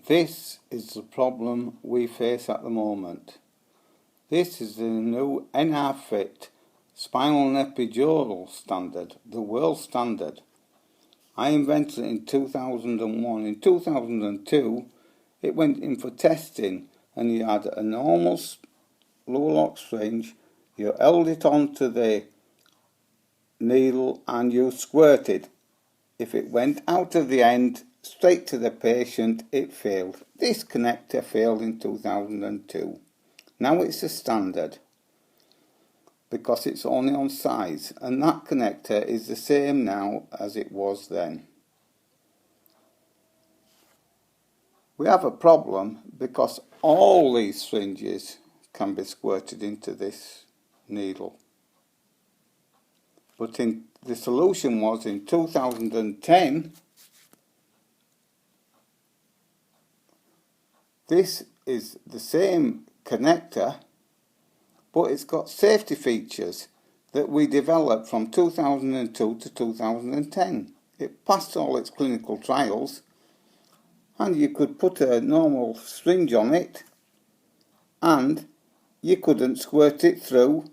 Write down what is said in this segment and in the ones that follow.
This is the problem we face at the moment. This is the new NRFit spinal and epidural standard, the world standard. I invented it in 2001. In 2002 it went in for testing, and you had a normal lower lock syringe, you held it onto the needle and you squirted. If it went out of the end straight to the patient, it failed. This connector failed in 2002. Now it's a standard because it's only on size, and that connector is the same now as it was then. We have a problem because all these syringes can be squirted into this needle. But the solution was in 2010, this is the same connector, but it's got safety features that we developed from 2002 to 2010. It passed all its clinical trials, and you could put a normal syringe on it and you couldn't squirt it through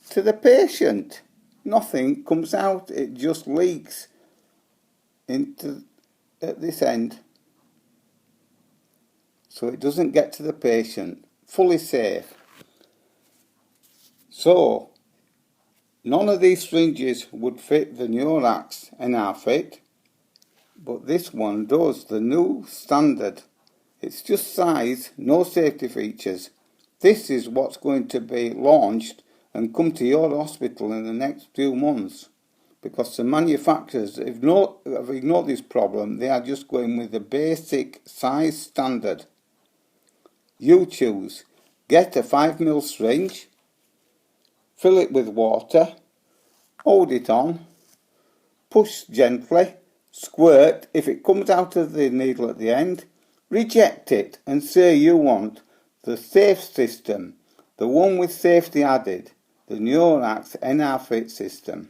to the patient. Nothing comes out, it just leaks into at this end, so it doesn't get to the patient. Fully safe. So none of these syringes would fit the Neurax NRFit, but this one does, the new standard. It's just size, no safety features. This is what's going to be launched and come to your hospital in the next few months, because the manufacturers have ignored this problem. They are just going with the basic size standard. You choose. Get a 5mm syringe, fill it with water, hold it on, push gently, squirt. If it comes out of the needle at the end, reject it and say you want the safe system, the one with safety added, the Neurax NRFit system.